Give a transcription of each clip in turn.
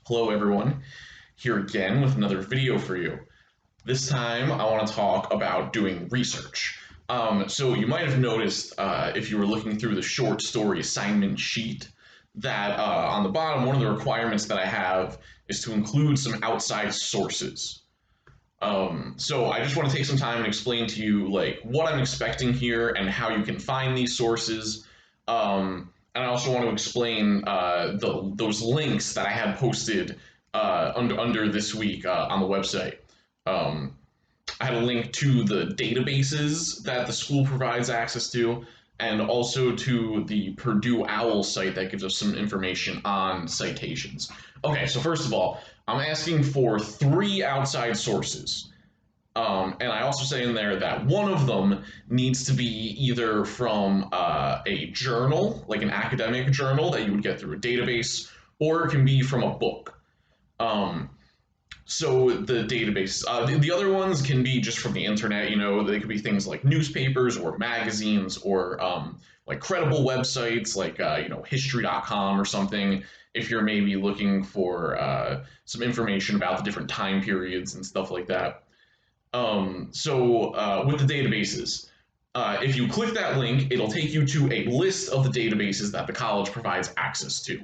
Hello everyone, here again with another video for you. This time I want to talk about doing research. So you might have noticed if you were looking through the short story assignment sheet that on the bottom, one of the requirements that I have is to include some outside sources. So I just want to take some time and explain to you like what I'm expecting here and how you can find these sources. And I also want to explain those links that I had posted under this week on the website. I had a link to the databases that the school provides access to, and also to the Purdue OWL site that gives us some information on citations. Okay, so first of all, I'm asking for 3 outside sources. And I also say in there that one of them needs to be either from a journal, like an academic journal that you would get through a database, or it can be from a book. So the database, the other ones can be just from the internet, you know, they could be things like newspapers or magazines or like credible websites like, you know, history.com or something, if you're maybe looking for some information about the different time periods and stuff like that. With the databases, if you click that link, it'll take you to a list of the databases that the college provides access to.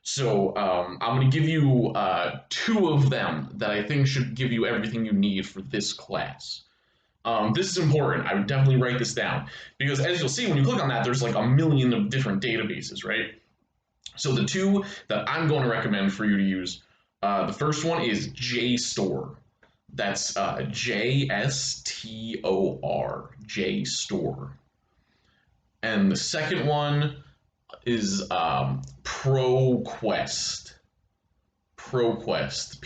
So I'm going to give you 2 of them that I think should give you everything you need for this class. This is important. I would definitely write this down because as you'll see when you click on that, there's like a million of different databases, right? So the 2 that I'm going to recommend for you to use, the first one is JSTOR. That's JSTOR, JSTOR. And the second one is ProQuest. ProQuest,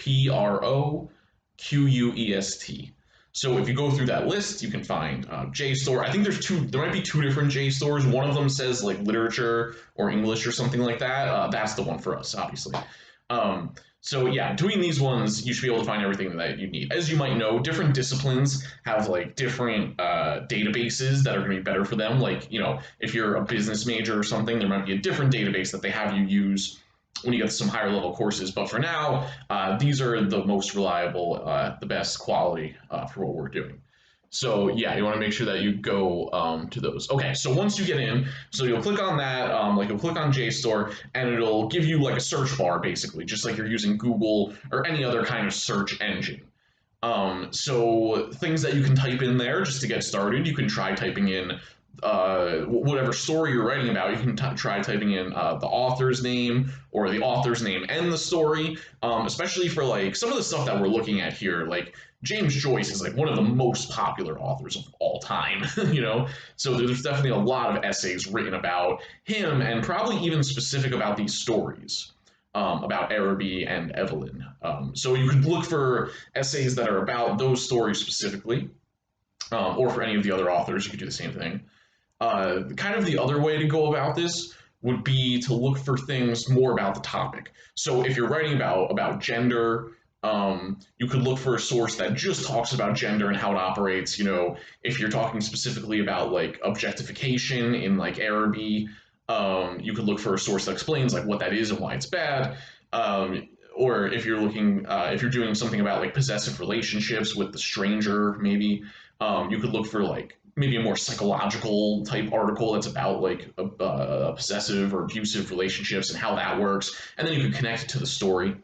PROQUEST. So if you go through that list, you can find JSTOR. I think there might be 2 different JSTORs. One of them says like literature or English or something like that. That's the one for us, obviously. So yeah, doing these ones, you should be able to find everything that you need. As you might know, different disciplines have like different databases that are going to be better for them. Like, you know, if you're a business major or something, there might be a different database that they have you use when you get to some higher level courses. But for now, these are the most reliable, the best quality for what we're doing. So yeah, you want to make sure that you go to those. Okay, so once you get in, so you'll click on that, like you'll click on JSTOR, and it'll give you like a search bar, basically, just like you're using Google or any other kind of search engine. So things that you can type in there just to get started, you can try typing in whatever story you're writing about. You can try typing in the author's name or the author's name and the story, especially for like some of the stuff that we're looking at here. Like James Joyce is like one of the most popular authors of all time, you know? So there's definitely a lot of essays written about him and probably even specific about these stories. About Araby and Evelyn. So you could look for essays that are about those stories specifically, or for any of the other authors, you could do the same thing. Kind of the other way to go about this would be to look for things more about the topic. So if you're writing about gender, you could look for a source that just talks about gender and how it operates. You know, if you're talking specifically about like objectification in like Araby, you could look for a source that explains like what that is and why it's bad. Or if you're looking, if you're doing something about like possessive relationships with the stranger, maybe you could look for like maybe a more psychological type article that's about like possessive or abusive relationships and how that works, and then you could connect it to the story.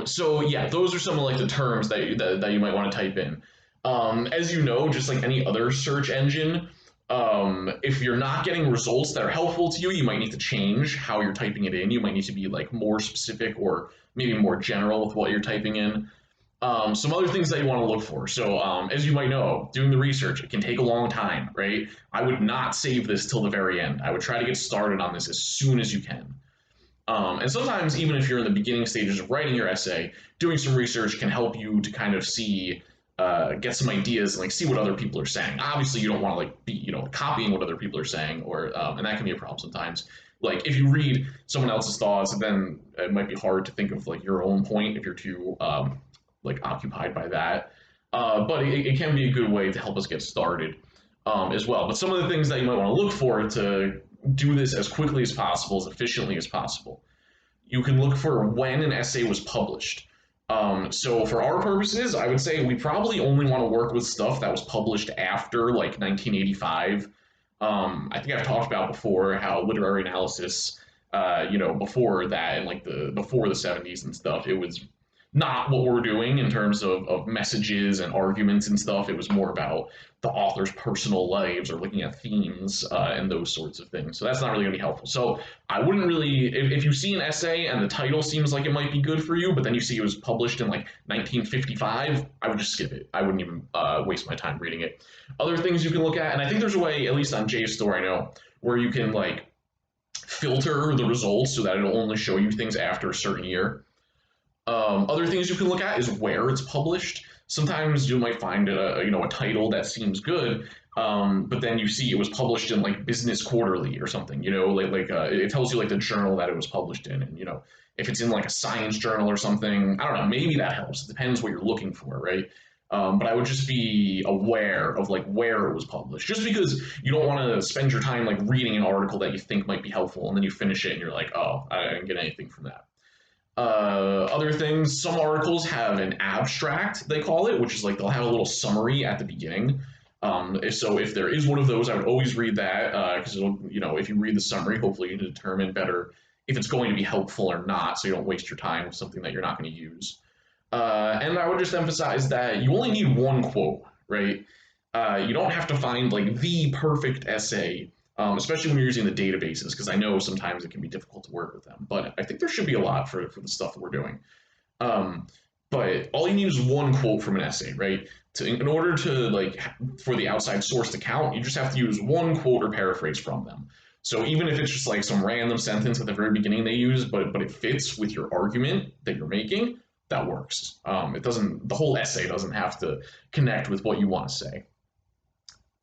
So yeah, those are some of like the terms that you might want to type in. As you know, just like any other search engine, if you're not getting results that are helpful to you, you might need to change how you're typing it in. You might need to be like more specific or maybe more general with what you're typing in. Some other things that you want to look for. So as you might know, doing the research, it can take a long time, right? I would not save this till the very end. I would try to get started on this as soon as you can. And sometimes even if you're in the beginning stages of writing your essay, doing some research can help you to kind of see, get some ideas and like see what other people are saying. Obviously, you don't want to like be, you know, copying what other people are saying, or and that can be a problem sometimes. Like if you read someone else's thoughts, then it might be hard to think of like your own point if you're too like occupied by that. But it can be a good way to help us get started as well. But some of the things that you might want to look for to do this as quickly as possible, as efficiently as possible. You can look for when an essay was published. So for our purposes, I would say we probably only want to work with stuff that was published after like 1985. I think I've talked about before how literary analysis, before that and like the before the 70s and stuff, it was not what we're doing in terms of messages and arguments and stuff. It was more about the author's personal lives or looking at themes and those sorts of things. So that's not really going to be helpful. So I wouldn't really, if you see an essay and the title seems like it might be good for you, but then you see it was published in like 1955, I would just skip it. I wouldn't even waste my time reading it. Other things you can look at, and I think there's a way, at least on JSTOR, I know, where you can like filter the results so that it'll only show you things after a certain year. Other things you can look at is where it's published. Sometimes you might find a title that seems good, but then you see it was published in like Business Quarterly or something. It tells you like the journal that it was published in, and if it's in like a science journal or something, I don't know. Maybe that helps. It depends what you're looking for, right? But I would just be aware of like where it was published, just because you don't want to spend your time like reading an article that you think might be helpful, and then you finish it and you're like, oh, I didn't get anything from that. Other things, some articles have an abstract, they call it, which is like they'll have a little summary at the beginning. If there is one of those, I would always read that because if you read the summary, hopefully you can determine better if it's going to be helpful or not, so you don't waste your time with something that you're not going to use. And I would just emphasize that you only need one quote, right? You don't have to find like the perfect essay, especially when you're using the databases, because I know sometimes it can be difficult to work with them. But I think there should be a lot for the stuff that we're doing. Um, but all you need is one quote from an essay, right? In order to like for the outside source to count, you just have to use one quote or paraphrase from them. So even if it's just like some random sentence at the very beginning they use, but it fits with your argument that you're making, that works. The whole essay doesn't have to connect with what you want to say.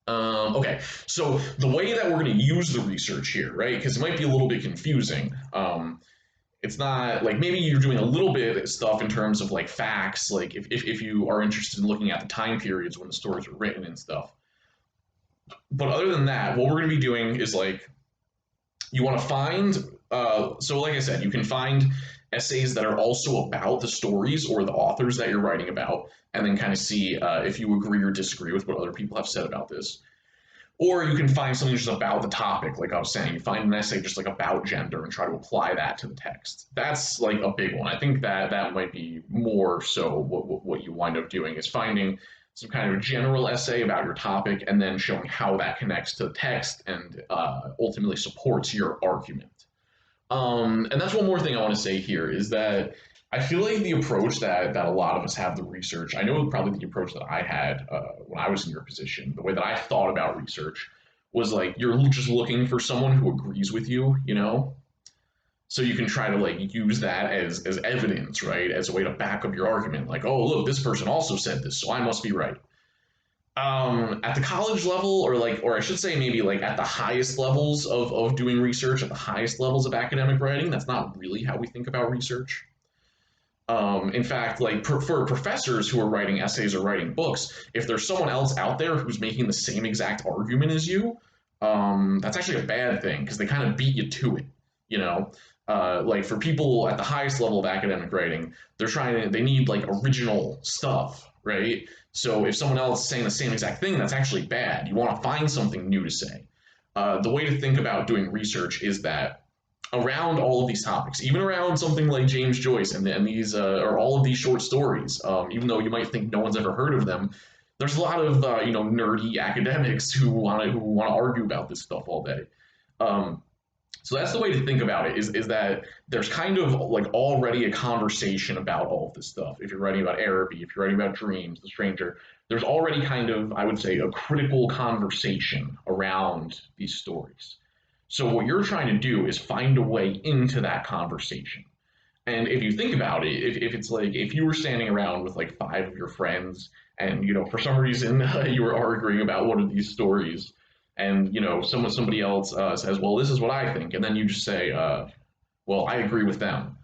Okay, so the way that we're going to use the research here, right? Because it might be a little bit confusing. It's not like maybe you're doing a little bit of stuff in terms of like facts, like if you are interested in looking at the time periods when the stories were written and stuff. But other than that, what we're going to be doing is like you want to find, so like I said, you can find essays that are also about the stories or the authors that you're writing about, and then kind of see if you agree or disagree with what other people have said about this. Or you can find something just about the topic, like I was saying. You find an essay just like about gender and try to apply that to the text. That's like a big one. I think that might be more so what you wind up doing is finding some kind of general essay about your topic and then showing how that connects to the text and ultimately supports your argument. And that's one more thing I want to say here is that I feel like the approach that a lot of us have to research, I know probably the approach that I had when I was in your position, the way that I thought about research was like you're just looking for someone who agrees with you, so you can try to like use that as evidence, right, as a way to back up your argument. Like, oh, look, this person also said this, so I must be right. At the college level, or I should say maybe like at the highest levels of doing research, at the highest levels of academic writing, that's not really how we think about research. In fact, like for professors who are writing essays or writing books, if there's someone else out there who's making the same exact argument as you, that's actually a bad thing because they kind of beat you to it, you know. Like for people at the highest level of academic writing, they need like original stuff, right? So if someone else is saying the same exact thing, that's actually bad. You want to find something new to say. The way to think about doing research is that around all of these topics, even around something like James Joyce and these or all of these short stories, even though you might think no one's ever heard of them, there's a lot of nerdy academics who want to argue about this stuff all day. So that's the way to think about it is that there's kind of like already a conversation about all of this stuff. If you're writing about Araby, if you're writing about Dreams, The Stranger, there's already kind of, I would say, a critical conversation around these stories. So what you're trying to do is find a way into that conversation. And if you think about it, if it's like if you were standing around with like five of your friends and for some reason you were arguing about one of these stories and somebody else says, well, this is what I think, and then you just say, well, I agree with them.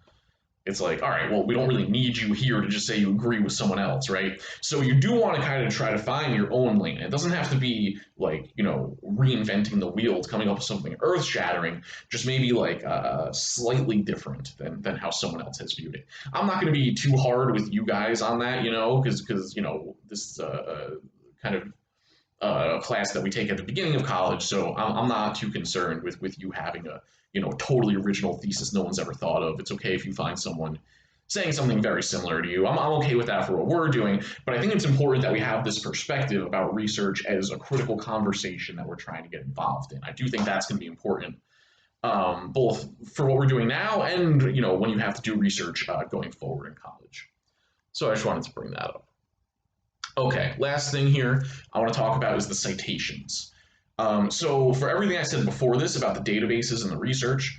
it's like, all right, well, we don't really need you here to just say you agree with someone else, right? So you do want to kind of try to find your own lane. It doesn't have to be like, reinventing the wheel, coming up with something earth shattering, just maybe like slightly different than how someone else has viewed it. I'm not going to be too hard with you guys on that, because this is kind of a class that we take at the beginning of college, so I'm not too concerned with you having a totally original thesis no one's ever thought of. It's okay if you find someone saying something very similar to you. I'm okay with that for what we're doing, but I think it's important that we have this perspective about research as a critical conversation that we're trying to get involved in. I do think that's going to be important, both for what we're doing now and when you have to do research going forward in college. So I just wanted to bring that up. Okay, last thing here I want to talk about is the citations. So for everything I said before this about the databases and the research,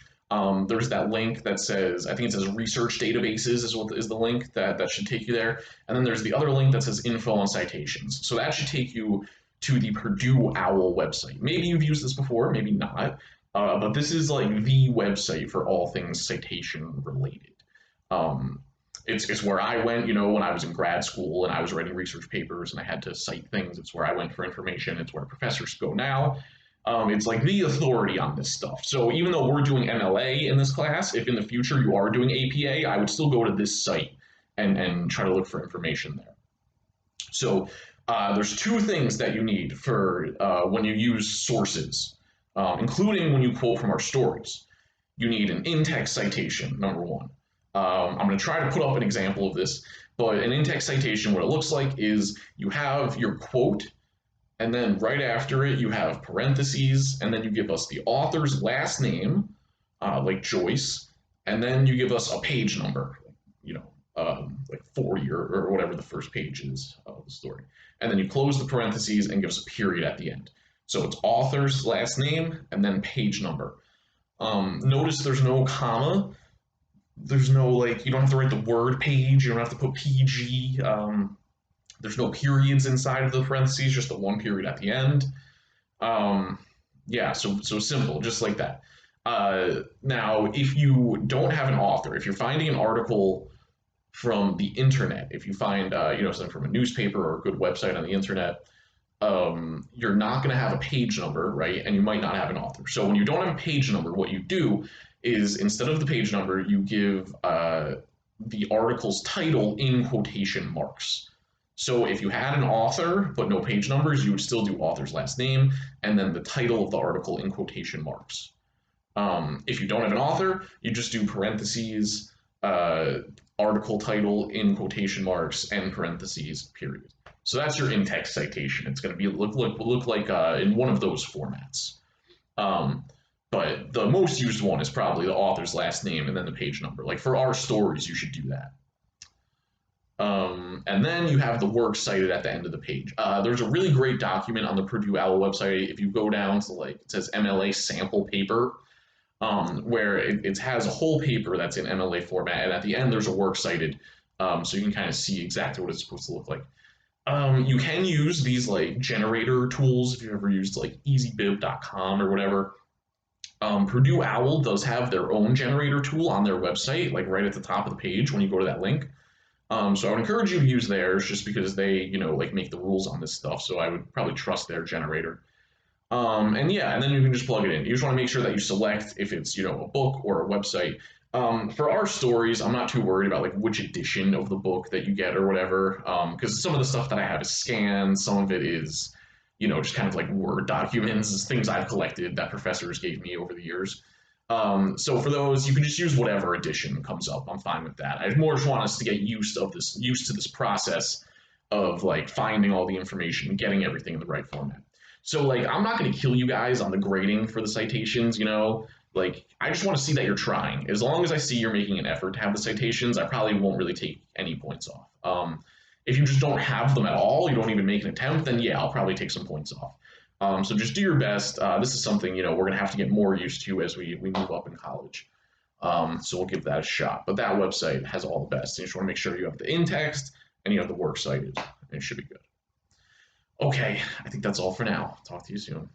there's that link that says, I think it says research databases is the link that should take you there. And then there's the other link that says info on citations. So that should take you to the Purdue OWL website. Maybe you've used this before, maybe not. But this is like the website for all things citation related. Um, it's where I went, when I was in grad school and I was writing research papers and I had to cite things. It's where I went for information. It's where professors go now. It's like the authority on this stuff. So even though we're doing MLA in this class, if in the future you are doing APA, I would still go to this site and try to look for information there. So there's two things that you need for when you use sources, including when you quote from our stories. You need an in-text citation, number one. I'm going to try to put up an example of this, but an in-text citation, what it looks like is you have your quote, and then right after it, you have parentheses, and then you give us the author's last name, like Joyce, and then you give us a page number, like 40 or whatever the first page is of the story. And then you close the parentheses and give us a period at the end. So it's author's last name and then page number. Notice there's no comma. There's no, you don't have to write the word page. You don't have to put PG. There's no periods inside of the parentheses, just the one period at the end. Yeah, so simple, just like that. Now, if you don't have an author, if you're finding an article from the internet, if you find something from a newspaper or a good website on the internet, you're not going to have a page number, right? And you might not have an author. So when you don't have a page number, what you do is instead of the page number, you give the article's title in quotation marks. So if you had an author but no page numbers, you would still do author's last name and then the title of the article in quotation marks. If you don't have an author, you just do parentheses, article title in quotation marks and parentheses, period. So that's your in-text citation. It's going to be look like in one of those formats. But the most used one is probably the author's last name and then the page number. Like for our stories, you should do that. And then you have the work cited at the end of the page. There's a really great document on the Purdue OWL website. If you go down to it says MLA sample paper, where it has a whole paper that's in MLA format, and at the end there's a work cited, so you can kind of see exactly what it's supposed to look like. You can use these generator tools if you've ever used easybib.com or whatever. Purdue OWL does have their own generator tool on their website, right at the top of the page when you go to that link. So I would encourage you to use theirs just because they, make the rules on this stuff. So I would probably trust their generator. And then you can just plug it in. You just want to make sure that you select if it's, a book or a website. For our stories, I'm not too worried about which edition of the book that you get or whatever, because some of the stuff that I have is scanned. Some of it is, just kind of Word documents, things I've collected that professors gave me over the years. So for those, you can just use whatever edition comes up. I'm fine with that. I more just want us to get used to this process of finding all the information and getting everything in the right format. So I'm not going to kill you guys on the grading for the citations, I just want to see that you're trying. As long as I see you're making an effort to have the citations, I probably won't really take any points off. If you just don't have them at all, you don't even make an attempt, then yeah, I'll probably take some points off. So just do your best. This is something, we're going to have to get more used to as we move up in college. So we'll give that a shot. But that website has all the best. You just want to make sure you have the in-text and you have the works cited. And it should be good. Okay, I think that's all for now. Talk to you soon.